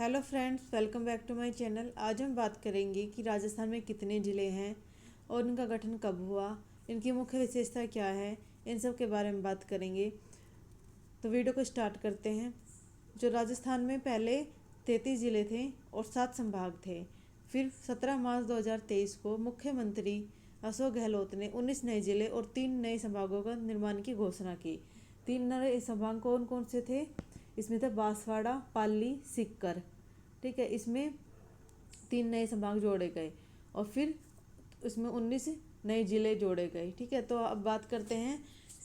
Hello friends, welcome back to my channel. आज हम बात करेंगे कि राजस्थान में कितने ज़िले हैं और इनका गठन कब हुआ, इनकी मुख्य विशेषता क्या है, इन सब के बारे में बात करेंगे। तो वीडियो को स्टार्ट करते हैं। जो राजस्थान में पहले 33 ज़िले थे और 7 संभाग थे। फिर 17 मार्च 2023 को मुख्यमंत्री अशोक गहलोत ने 19 नए ज़िले और 3 नए संभागों का निर्माण की घोषणा की। 3 नए संभाग कौन कौन से थे? इसमें था बांसवाड़ा, पाली, सीकर। ठीक है, इसमें 3 नए संभाग जोड़े गए और फिर इसमें 19 नए ज़िले जोड़े गए। ठीक है, तो अब बात करते हैं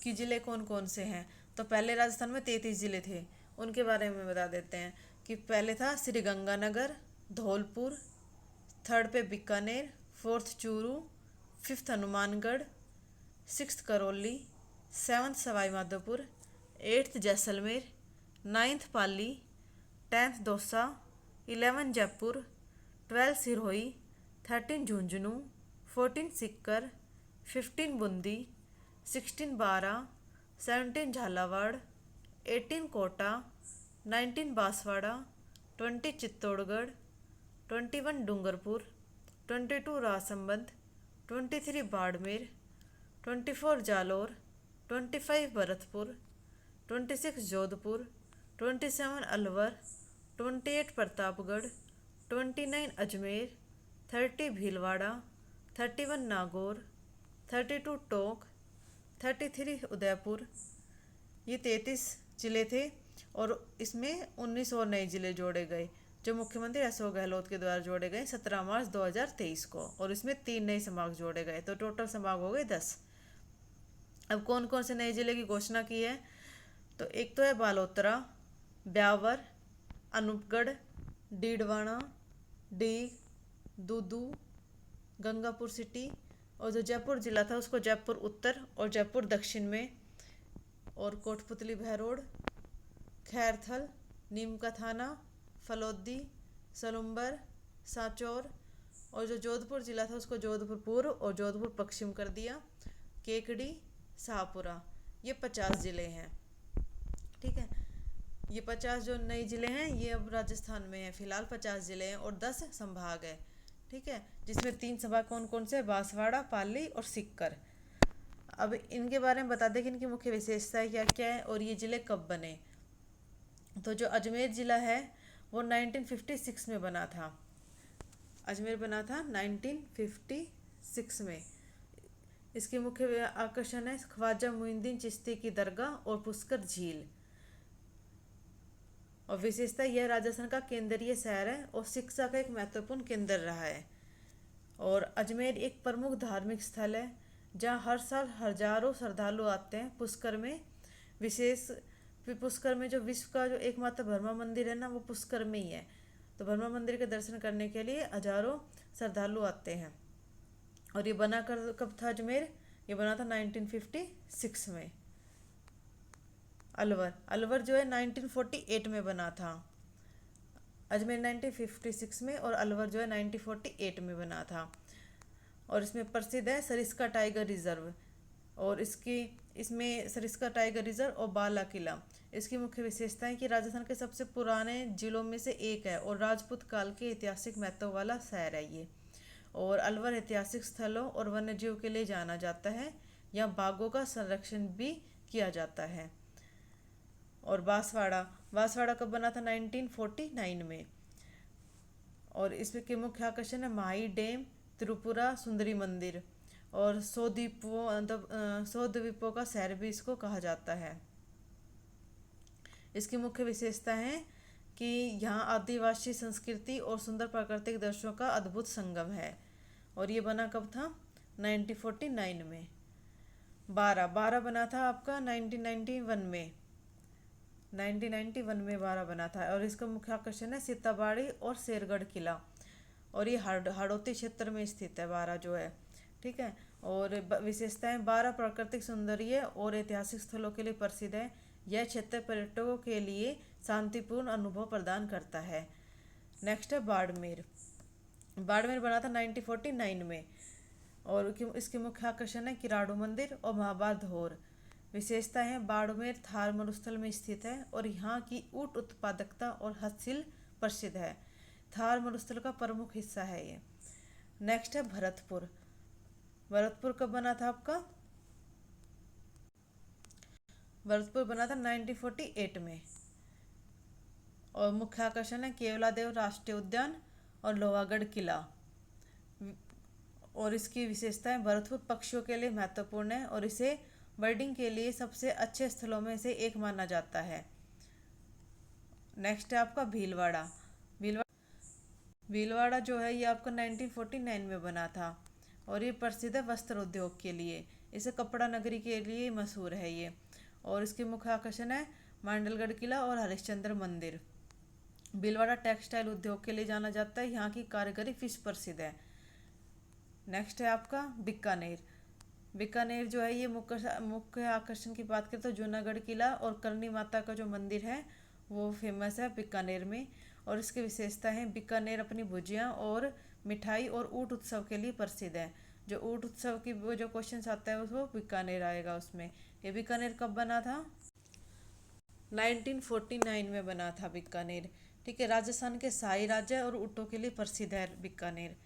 कि ज़िले कौन कौन से हैं। तो पहले राजस्थान में 33 ज़िले थे, उनके बारे में बता देते हैं कि पहले था श्रीगंगानगर, धौलपुर, थर्ड पे Bikaner, fourth Churu, fifth Hanumangarh, sixth Karauli, seventh Sawai Madhopur, eighth Jaisalmer, ninth Pali, tenth Dausa, 11 Jaipur, 12 Sirohi, 13 Jhunjhunu, 14 Sikar, 15 Bundi, 16 Baran, 17 Jhalawar, 18 Kota, 19 Banswara, 20 Chittorgarh, 21 Dungarpur, 22 Rajsamand, 23 Barmer, 24 Jalore, 25 Bharatpur, 26 Jodhpur, 27 Alwar, 28 Pratapgarh, 29 Ajmer, 30 Bhilwara, 31 Nagaur, 32 Tonk, 33 Udaipur. ये 33 ज़िले थे और इसमें 19 और नए ज़िले जोड़े गए जो मुख्यमंत्री अशोक गहलोत के द्वारा जोड़े गए 17 मार्च 2023 को, और इसमें 3 नए संभाग जोड़े गए, तो टोटल संभाग हो गए 10। अब कौन कौन से नए ज़िले की घोषणा की है? तो एक तो है बालोतरा, ब्यावर, अनूपगढ़, डीडवाना, डीग, दूदू, गंगापुर सिटी, और जो जयपुर जिला था उसको जयपुर उत्तर और जयपुर दक्षिण में, और कोटपुतली भैरोड, खैरथल, नीम का थाना, फलौदी, सलुम्बर, सांचौर, और जो जोधपुर जिला था उसको जोधपुर पूर्व और जोधपुर पश्चिम कर दिया, केकड़ी, शाहपुरा। ये 50 ज़िले हैं। ठीक है, ये 50 जो नए ज़िले हैं ये अब राजस्थान में है। फिलहाल 50 ज़िले हैं और 10 संभाग है। ठीक है, जिसमें 3 संभाग कौन कौन से? बांसवाड़ा, पाली और सीकर। अब इनके बारे में बता दें कि इनकी मुख्य विशेषताएं क्या क्या है और ये ज़िले कब बने। तो जो अजमेर ज़िला है वो 1956 में बना था। अजमेर बना था 1956 में। इसके मुख्य आकर्षण है ख्वाजा मुइनुद्दीन चिश्ती की दरगाह और पुष्कर झील। और विशेषता यह राजस्थान का केंद्रीय शहर है और शिक्षा का एक महत्वपूर्ण केंद्र रहा है। और अजमेर एक प्रमुख धार्मिक स्थल है जहाँ हर साल हजारों श्रद्धालु आते हैं। पुष्कर में पुष्कर में जो विश्व का जो एकमात्र ब्रह्मा मंदिर है ना, वो पुष्कर में ही है। तो ब्रह्मा मंदिर के दर्शन करने के लिए हजारों श्रद्धालु आते हैं। और ये बना कर कब था अजमेर? ये बना था 1956 में। अलवर जो है 1948 में बना था। अजमेर 1956 में और अलवर जो है 1948 में बना था। और इसमें प्रसिद्ध है सरिस्का टाइगर रिजर्व, और इसमें सरिस्का टाइगर रिजर्व और बाला किला। इसकी मुख्य विशेषताएं कि राजस्थान के सबसे पुराने जिलों में से एक है और राजपूत काल के ऐतिहासिक महत्व वाला शहर है ये। और अलवर ऐतिहासिक स्थलों और वन्यजीव के लिए जाना जाता है। यहाँ बाघों का संरक्षण भी किया जाता है। और बांसवाड़ा कब बना था? 1949 में। और इसके मुख्य आकर्षण है माही डैम, त्रिपुरा सुंदरी मंदिर, और 100 द्वीपों का शहर भी इसको कहा जाता है। इसकी मुख्य विशेषता है कि यहाँ आदिवासी संस्कृति और सुंदर प्राकृतिक दृश्यों का अद्भुत संगम है। और ये बना कब था? 1949 में। बारा बना था आपका 1991 में। 1991 में बारा बना था। और इसका मुख्य आकर्षण है सीताबाड़ी और शेरगढ़ किला, और ये हाड़ौती क्षेत्र में स्थित है बारा जो है। ठीक है, और विशेषताएं, बारा प्राकृतिक सौंदर्य और ऐतिहासिक स्थलों के लिए प्रसिद्ध है। यह क्षेत्र पर्यटकों के लिए शांतिपूर्ण अनुभव प्रदान करता है। नेक्स्ट है बाड़मेर बना था 1949 में। और इसके मुख्य आकर्षण है किराड़ू मंदिर और महाबार धोर। विशेषता है बाड़मेर थार मरुस्थल में स्थित है और यहाँ की ऊँट उत्पादकता और हस्तशिल्प प्रसिद्ध है। थार मरुस्थल का प्रमुख हिस्सा है ये। नेक्स्ट है भरतपुर। भरतपुर कब बना था आपका? भरतपुर बना था 1948 में। और मुख्य आकर्षण है केवलादेव राष्ट्रीय उद्यान और लोहागढ़ किला। और इसकी विशेषताएं, भरतपुर पक्षियों के लिए महत्वपूर्ण है और इसे बर्डिंग के लिए सबसे अच्छे स्थलों में से एक माना जाता है। नेक्स्ट है आपका भीलवाड़ा। भीलवाड़ा जो है ये आपका 1949 में बना था और ये प्रसिद्ध है वस्त्र उद्योग के लिए। इसे कपड़ा नगरी के लिए मशहूर है ये। और इसके मुख्य आकर्षण है मांडलगढ़ किला और हरिश्चंद्र मंदिर। भीलवाड़ा टेक्सटाइल उद्योग के लिए जाना जाता है। यहाँ की कारीगरी फिश प्रसिद्ध है। नेक्स्ट है आपका बीकानेर। बीकानेर जो है ये मुख्य आकर्षण की बात करें तो जूनागढ़ किला और करनी माता का जो मंदिर है वो फेमस है बीकानेर में। और इसकी विशेषता है बीकानेर अपनी भुजिया और मिठाई और ऊँट उत्सव के लिए प्रसिद्ध है। जो ऊँट उत्सव की वो जो क्वेश्चन आता है वो बीकानेर आएगा उसमें। ये बीकानेर कब बना था? 1949 में बना था बीकानेर। ठीक है, राजस्थान के शाही राज्य और ऊँटों के लिए प्रसिद्ध है बीकानेर।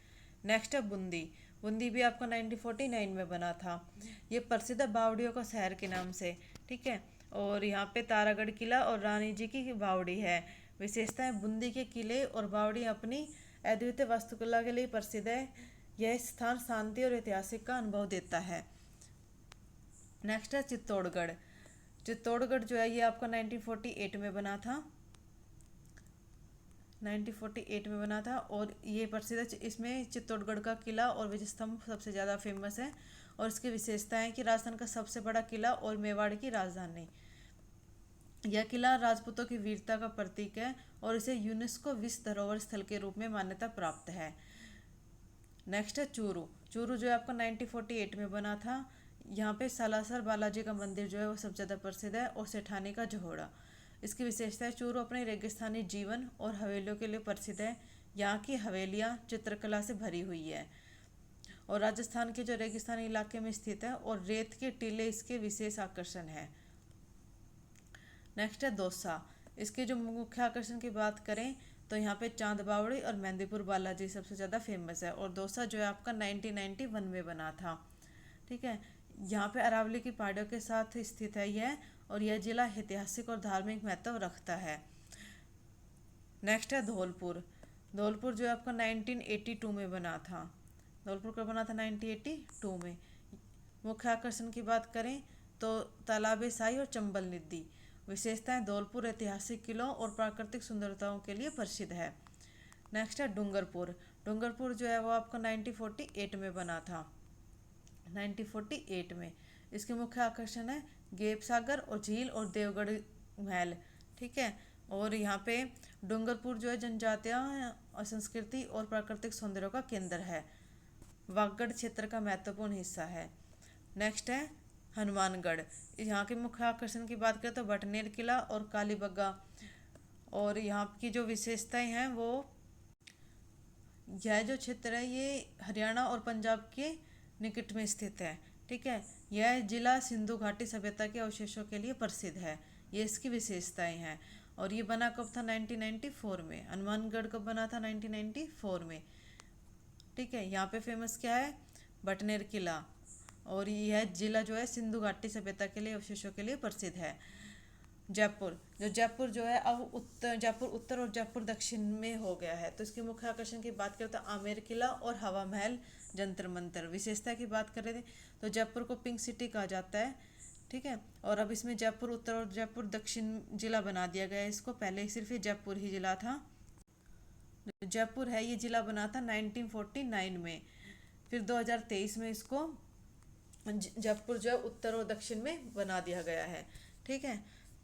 नेक्स्ट है बूंदी। बूंदी भी आपका 1949 में बना था। ये प्रसिद्ध है बावड़ियों का शहर के नाम से। ठीक है, और यहाँ पे तारागढ़ किला और रानी जी की बावड़ी है। विशेषताएं, बूंदी के किले और बावड़ी अपनी अद्वितीय वास्तुकला के लिए प्रसिद्ध है। यह स्थान शांति और ऐतिहासिक का अनुभव देता है। नेक्स्ट है चित्तौड़गढ़। चित्तौड़गढ़ जो है ये आपका 1948 में बना था। 1948 में बना था और ये प्रसिद्ध है। इसमें चित्तौड़गढ़ का किला और विजय स्तंभ सबसे ज़्यादा फेमस है। और इसकी विशेषता है कि राजस्थान का सबसे बड़ा किला और मेवाड़ की राजधानी। यह किला राजपूतों की वीरता का प्रतीक है और इसे यूनेस्को विश्व धरोहर स्थल के रूप में मान्यता प्राप्त है। नेक्स्ट है चूरू। चूरू जो है आपका 1948 में बना था। यहाँ पे सालासर बालाजी का मंदिर जो है वो सबसे ज़्यादा प्रसिद्ध है और सेठानी का जोहड़ा। इसकी विशेषता है चूरू अपने रेगिस्तानी जीवन और हवेलियों के लिए प्रसिद्ध है। यहाँ की हवेलियाँ चित्रकला से भरी हुई है और राजस्थान के जो रेगिस्तानी इलाके में स्थित है और रेत के टीले इसके विशेष आकर्षण है। नेक्स्ट है दौसा। इसके जो मुख्य आकर्षण की बात करें तो यहाँ पे चांद बावड़ी और मेहंदीपुर बालाजी सबसे ज़्यादा फेमस है। और दौसा जो है आपका 1991 में बना था। ठीक है, यहाँ पे अरावली की पहाड़ियों के साथ स्थित है यह और यह जिला ऐतिहासिक और धार्मिक महत्व रखता है। नेक्स्ट है धौलपुर। धौलपुर जो है आपका 1982 में बना था। धौलपुर कब बना था? 1982 में। मुख्य आकर्षण की बात करें तो तालाबे शाही और चंबल नदी। विशेषताएं, धौलपुर ऐतिहासिक किलों और प्राकृतिक सुंदरताओं के लिए प्रसिद्ध है। नेक्स्ट है डूंगरपुर। डूंगरपुर जो है वो आपका 1948 में बना था। 1948 में। इसके मुख्य आकर्षण है गेप सागर और झील और देवगढ़ महल। ठीक है, और यहाँ पे डूंगरपुर जो है जनजातियाँ और संस्कृति और प्राकृतिक सौंदर्य का केंद्र है। वागड़ क्षेत्र का महत्वपूर्ण हिस्सा है। नेक्स्ट है हनुमानगढ़। यहाँ के मुख्य आकर्षण की बात करें तो बटनेर किला और कालीबग्गा। और यहाँ की जो विशेषताएं हैं वो यह जो क्षेत्र है ये हरियाणा और पंजाब के निकट में स्थित है। ठीक है, यह जिला सिंधु घाटी सभ्यता के अवशेषों के लिए प्रसिद्ध है। ये इसकी विशेषताएं हैं। और ये बना कब था? 1994 में। हनुमानगढ़ कब बना था? 1994 में। ठीक है, यहाँ पे फेमस क्या है? बटनेर किला। और यह जिला जो है सिंधु घाटी सभ्यता के लिए अवशेषों के लिए प्रसिद्ध है। जयपुर। जो जयपुर जो है अब जयपुर उत्तर और जयपुर दक्षिण में हो गया है। तो इसके मुख्य आकर्षण की बात करें तो आमेर किला और हवा महल, जंतर मंतर। विशेषता की बात कर रहे थे तो जयपुर को पिंक सिटी कहा जाता है। ठीक है, और अब इसमें जयपुर उत्तर और जयपुर दक्षिण जिला बना दिया गया है इसको। पहले सिर्फ ये जयपुर ही जिला था। जयपुर है ये जिला बना था 1949 में। फिर 2023 में इसको जयपुर जो है उत्तर और दक्षिण में बना दिया गया है। ठीक है,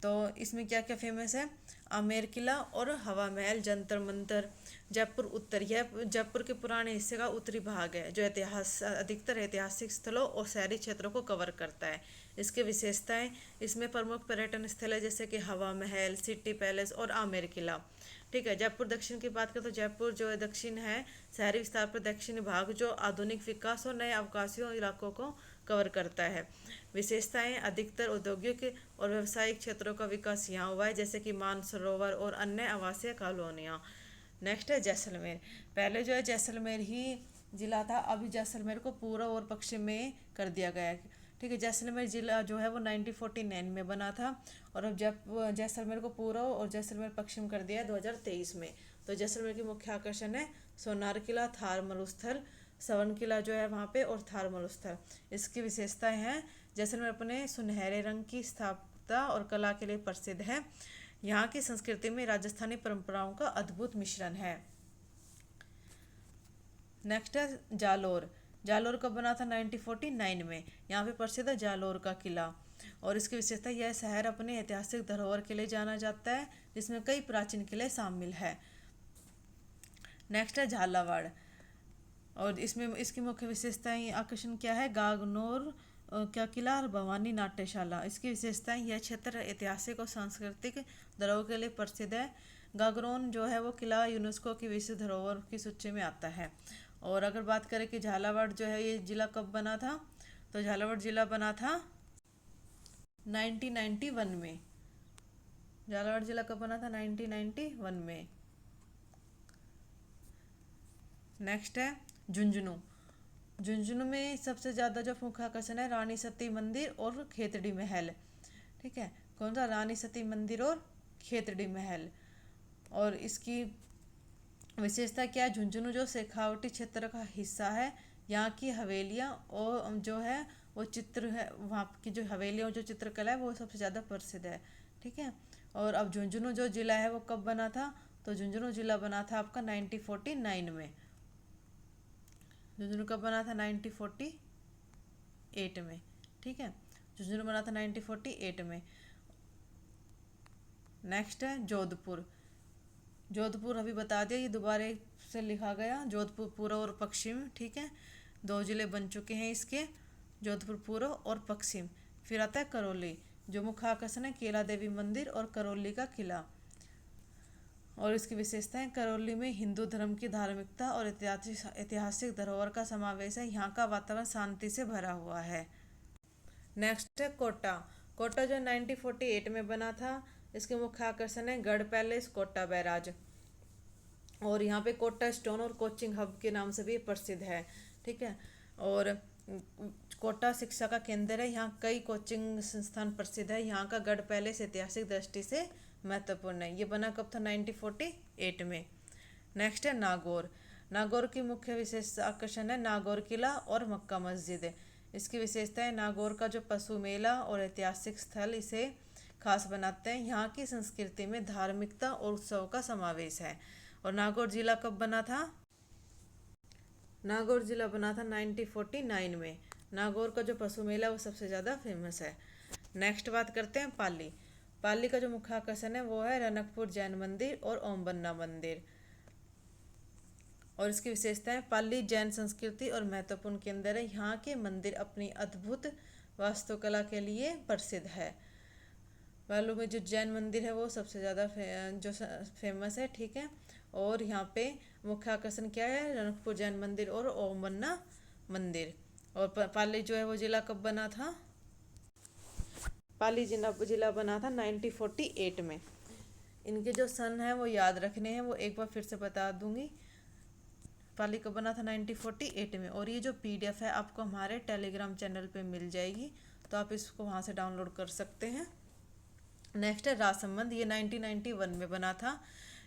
तो इसमें क्या क्या फेमस है? आमेर किला और हवा महल, जंतर मंतर। जयपुर उत्तर, यह जयपुर के पुराने हिस्से का उत्तरी भाग है जो अधिकतर ऐतिहासिक स्थलों और शहरी क्षेत्रों को कवर करता है। इसके विशेषताएं, इसमें प्रमुख पर्यटन स्थल है जैसे कि हवा महल, सिटी पैलेस और आमेर किला। ठीक है, जयपुर दक्षिण की बात करें तो जयपुर जो है दक्षिण है शहरी विस्तार पर दक्षिणी भाग जो आधुनिक विकास और नए आवासीय इलाकों को कवर करता है। विशेषताएं, अधिकतर औद्योगिक और व्यावसायिक क्षेत्रों का विकास यहाँ हुआ है, जैसे कि मानसरोवर और अन्य आवासीय कॉलोनियाँ। नेक्स्ट है जैसलमेर। पहले जो है जैसलमेर ही जिला था, अभी जैसलमेर को पूर्व और पश्चिम में कर दिया गया है। ठीक है, जैसलमेर जिला जो है वो 1949 में बना था, और अब जब जैसलमेर को पूर्व और जैसलमेर पश्चिम कर दिया 2023 में। तो जैसलमेर की मुख्य आकर्षण है सोनार किला, थार मरुस्थल, सवन किला जो है वहाँ पे, और थार मरुस्थल। इसकी विशेषताएं हैं, जैसलमेर अपने सुनहरे रंग की स्थापत्य और कला के लिए प्रसिद्ध है। यहाँ की संस्कृति में राजस्थानी परंपराओं का अद्भुत मिश्रण है। नेक्स्ट है जालोर। जालोर कब बना था? 1949 में। यहाँ पे प्रसिद्ध है जालोर का किला, और इसकी विशेषता यह शहर अपने ऐतिहासिक धरोहर के लिए जाना जाता है, जिसमें कई प्राचीन किले शामिल है। नेक्स्ट है झालावाड़, और इसमें इसकी मुख्य विशेषताएं आकर्षण क्या है? गागनोर क्या किला और भवानी नाट्यशाला। इसकी विशेषताएं, यह क्षेत्र ऐतिहासिक और सांस्कृतिक धरोहर के लिए प्रसिद्ध है। गागरोन जो है वो किला यूनेस्को की विश्व धरोहर की सूची में आता है। और अगर बात करें कि झालावाड़ जो है ये जिला कब बना था, तो झालावाड़ जिला बना था 1991 में। झालावाड़ जिला कब बना था? 1991 में। नेक्स्ट है झुंझुनू। झुंझुनू में सबसे ज़्यादा जो मुख्य आकर्षण है रानी सती मंदिर और खेतड़ी महल। ठीक है, कौन सा? रानी सती मंदिर और खेतड़ी महल। और इसकी विशेषता क्या है? झुंझुनू जो शेखावटी क्षेत्र का हिस्सा है, यहाँ की हवेलियाँ और जो है वो चित्र है, वहाँ की जो हवेलियाँ और जो चित्रकला है वो सबसे ज़्यादा प्रसिद्ध है। ठीक है, और अब झुंझुनू जो जिला है वो कब बना था? तो झुंझुनू जिला बना था आपका 1949 में। झुंझुनू कब बना था? 1948 में। ठीक है, झुंझुनू बना था 1948 में। नेक्स्ट है जोधपुर। जोधपुर अभी बता दिया, ये दोबारा से लिखा गया। जोधपुर पूर्व और पश्चिम, ठीक है, 2 जिले बन चुके हैं इसके, जोधपुर पूर्व और पश्चिम। फिर आता है करौली, जो मुख्य आकर्षण है केला देवी मंदिर और करौली का किला। और इसकी विशेषताएं, करौली में हिंदू धर्म की धार्मिकता और ऐतिहासिक धरोहर का समावेश है। यहाँ का वातावरण शांति से भरा हुआ है। नेक्स्ट है कोटा। कोटा जो 1948 में बना था। इसके मुख्य आकर्षण है गढ़ पैलेस, कोटा बैराज, और यहाँ पे कोटा स्टोन और कोचिंग हब के नाम से भी प्रसिद्ध है। ठीक है, और कोटा शिक्षा का केंद्र है, यहाँ कई कोचिंग संस्थान प्रसिद्ध है। यहाँ का गढ़ पैलेस ऐतिहासिक दृष्टि से महत्वपूर्ण है। ये बना कब था? 1948 में। नेक्स्ट है नागौर। नागौर की मुख्य विशेष आकर्षण है नागौर किला और मक्का मस्जिद। इसकी विशेषता है नागौर का जो पशु मेला और ऐतिहासिक स्थल इसे खास बनाते हैं। यहाँ की संस्कृति में धार्मिकता और उत्सव का समावेश है। और नागौर जिला कब बना था? नागौर जिला बना था 1949 में। नागौर का जो पशु मेला वो सबसे ज़्यादा फेमस है। नेक्स्ट बात करते हैं पाली। पाली का जो मुख्य आकर्षण है वो है रनकपुर जैन मंदिर और ओम बन्ना मंदिर। और इसकी विशेषता है पाली जैन संस्कृति और महत्वपूर्ण केंद्र है। यहाँ के मंदिर अपनी अद्भुत वास्तुकला के लिए प्रसिद्ध है। पाली में जो जैन मंदिर है वो सबसे ज़्यादा जो फेमस है। ठीक है, और यहाँ पे मुख्य आकर्षण क्या है? रनकपुर जैन मंदिर और ओम बन्ना मंदिर। और पाली जो है वो जिला कब बना था? पाली जिला बना था 1948 में। इनके जो सन है वो याद रखने हैं, वो एक बार फिर से बता दूंगी। पाली कब बना था? 1948 में। और ये जो PDF है आपको हमारे टेलीग्राम चैनल पे मिल जाएगी, तो आप इसको वहाँ से डाउनलोड कर सकते हैं। नेक्स्ट है राजसमंद। ये 1991 में बना था।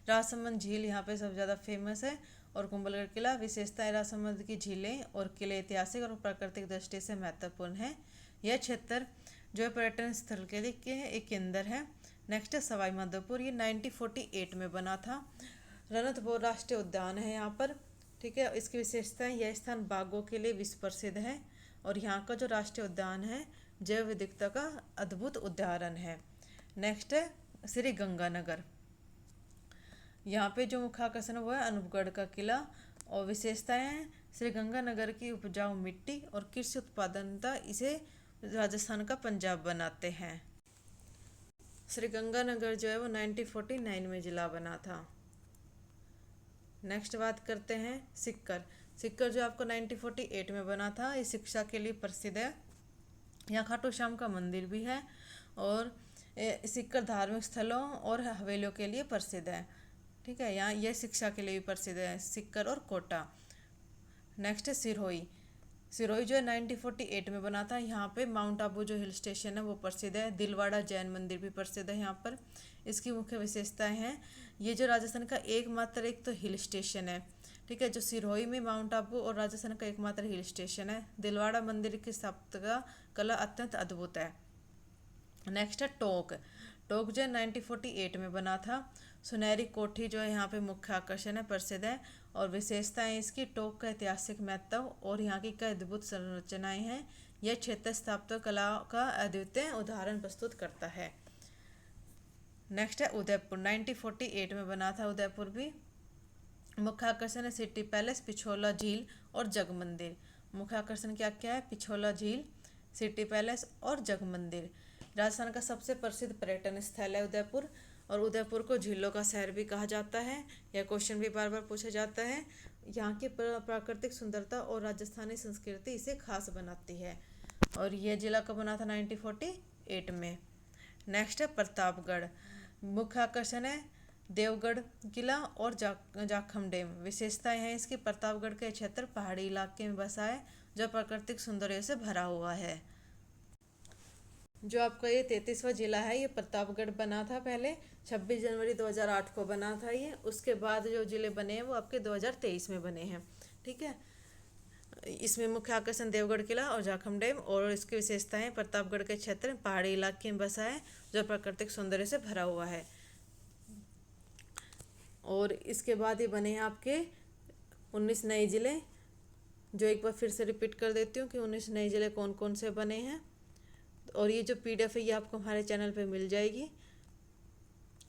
राजसमंद झील यहाँ पे सबसे ज़्यादा फेमस है, और कुंभलगढ़ किला। विशेषता है राजसमंद की झीलें और किले ऐतिहासिक और प्राकृतिक दृष्टि से महत्वपूर्ण है। यह क्षेत्र जो पर्यटन स्थल के लिए एक केंद्र है। नेक्स्ट है सवाई माधोपुर। ये 1948 में बना था। रणथंभौर राष्ट्रीय उद्यान है यहाँ पर। ठीक है, इसकी विशेषताएं, यह स्थान बाघों के लिए विश्व प्रसिद्ध है, और यहाँ का जो राष्ट्रीय उद्यान है जैव विविधता का अद्भुत उदाहरण है। नेक्स्ट है श्री गंगानगर। यहाँ पे जो मुख्य आकर्षण है वो है अनूपगढ़ का किला। और विशेषताएं हैं श्री गंगानगर की उपजाऊ मिट्टी और कृषि उत्पादनता इसे राजस्थान का पंजाब बनाते हैं। श्री गंगानगर जो है वो 1949 में जिला बना था। नेक्स्ट बात करते हैं सिक्कर। सिक्कर जो आपको 1948 में बना था। ये शिक्षा के लिए प्रसिद्ध है। यहाँ खाटू श्याम का मंदिर भी है। और सिक्कर धार्मिक स्थलों और हवेलियों के लिए प्रसिद्ध है। ठीक है, यहाँ यह शिक्षा के लिए भी प्रसिद्ध है, सिक्कर और कोटा। नेक्स्ट है सिरोही। सिरोही जो है 1948 में बना था। यहाँ पे माउंट आबू जो हिल स्टेशन है वो प्रसिद्ध है। दिलवाड़ा जैन मंदिर भी प्रसिद्ध है यहाँ पर। इसकी मुख्य विशेषताएं हैं, ये जो राजस्थान का एकमात्र एक तो हिल स्टेशन है। ठीक है, जो सिरोही में माउंट आबू और राजस्थान का एकमात्र हिल स्टेशन है। दिलवाड़ा मंदिर की स्थापत्य कला अत्यंत अद्भुत है। नेक्स्ट है टोंक। टोंक जो है 1948 में बना था। सुनहरी कोठी जो है यहाँ पे मुख्य आकर्षण है, प्रसिद्ध है। और विशेषताएं इसकी, टोंक का ऐतिहासिक महत्व और यहाँ की कई अद्भुत संरचनाएं हैं। यह क्षेत्र स्थापत्य कला का अद्वितीय उदाहरण प्रस्तुत करता है। नेक्स्ट है उदयपुर। 1948 में बना था उदयपुर भी। मुख्य आकर्षण है सिटी पैलेस, पिछोला झील और जग मंदिर। मुख्य आकर्षण क्या क्या है? पिछोला झील, सिटी पैलेस और जग मंदिर। राजस्थान का सबसे प्रसिद्ध पर्यटन स्थल है उदयपुर। और उदयपुर को झीलों का शहर भी कहा जाता है। यह क्वेश्चन भी बार बार पूछा जाता है। यहाँ की प्राकृतिक सुंदरता और राजस्थानी संस्कृति इसे खास बनाती है। और यह जिला कब बना था? 1948 में। नेक्स्ट है प्रतापगढ़। मुख्य आकर्षण है देवगढ़ किला और जाखम डैम। विशेषताएं हैं इसकी, प्रतापगढ़ के क्षेत्र पहाड़ी इलाके में बसा है जो प्राकृतिक सौंदर्य से भरा हुआ है। जो आपका ये 33वां जिला है, ये प्रतापगढ़ बना था पहले 26 जनवरी 2008 को बना था ये। उसके बाद जो जिले बने हैं वो आपके 2023 में बने हैं। ठीक है, इसमें मुख्य आकर्षण देवगढ़ किला और जाखम डैम। और इसकी विशेषताएं, प्रतापगढ़ के क्षेत्र पहाड़ी इलाके में बसा है जो प्राकृतिक सौंदर्य से भरा हुआ है। और इसके बाद ये बने हैं आपके 19 नए ज़िले। जो एक बार फिर से रिपीट कर देती हूँ कि 19 नए ज़िले कौन कौन से बने हैं। और ये जो PDF है ये आपको हमारे चैनल पे मिल जाएगी,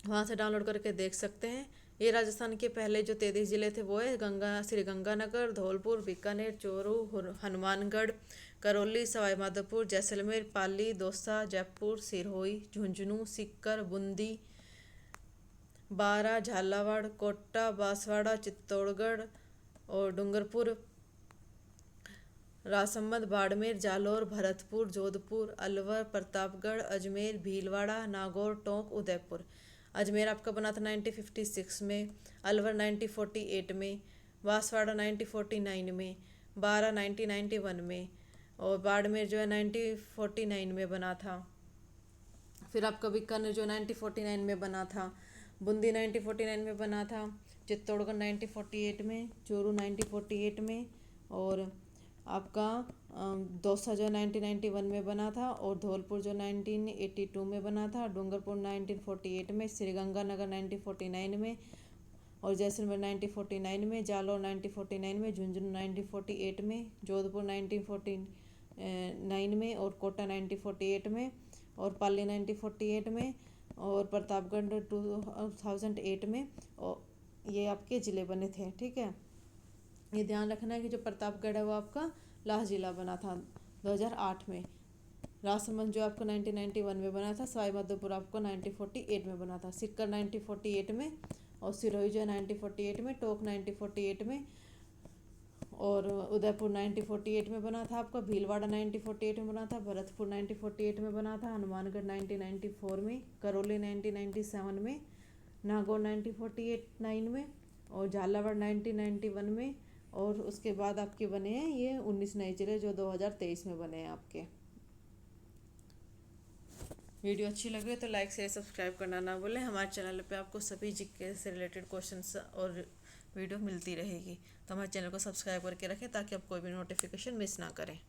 वहाँ से डाउनलोड करके देख सकते हैं। ये राजस्थान के पहले जो 33 ज़िले थे वो है श्री गंगानगर, धौलपुर, बीकानेर, चूरू, हनुमानगढ़, करौली, सवाई माधोपुर, जैसलमेर, पाली, दौसा, जयपुर, सिरोही, झुंझुनू, सीकर, बूंदी, बारा, झालावाड़, कोटा, बांसवाड़ा, चित्तौड़गढ़ और डूंगरपुर, राजसमंद, बाड़मेर, जालौर, भरतपुर, जोधपुर, अलवर, प्रतापगढ़, अजमेर, भीलवाड़ा, नागौर, टोंक, उदयपुर। अजमेर आपका बना था 1956 में, अलवर 1948 में, बांसवाड़ा 1949 में, बारा 1991 में और बाड़मेर जो है 1949 में बना था। फिर आपका बीकानेर जो 1949 में बना था, बूंदी 1949 में बना था, चित्तौड़गढ़ 1948 में, चूरू 1948 में और आपका दौसा जो 1991 में बना था और धौलपुर जो 1982 में बना था, डूंगरपुर 1948 में, श्रीगंगानगर 1949 में और जैसलमेर 1949 में, जालौर 1949 में, झुंझुनू 1948 में, जोधपुर 1949 में और कोटा 1948 में और पाली 1948 में और प्रतापगढ़ 2008 में। और ये आपके ज़िले बने थे। ठीक है, ये ध्यान रखना है कि जो प्रतापगढ़ है वो आपका लास्ट जिला बना था 2008 में। राजसमंद जो आपका 1991 में बना था, सवाई माधोपुर आपको 1948 में बना था, सीकर 1948 में और सिरोही जो है 1948 में, टोंक 1948 में और उदयपुर 1948 में बना था आपका, भीलवाड़ा 1948 में बना था, भरतपुर 1948 में बना था, हनुमानगढ़ 1994 में, करौली 1997 में, नागौर 1949 में और झालावाड़ 1991 में। और उसके बाद आपके बने हैं ये 19 नए जिले जो 2023 में बने हैं आपके। वीडियो अच्छी लगे तो लाइक शेयर सब्सक्राइब करना ना भूलें। हमारे चैनल पे आपको सभी जीके से रिलेटेड क्वेश्चंस और वीडियो मिलती रहेगी, तो हमारे चैनल को सब्सक्राइब करके रखें ताकि आप कोई भी नोटिफिकेशन मिस ना करें।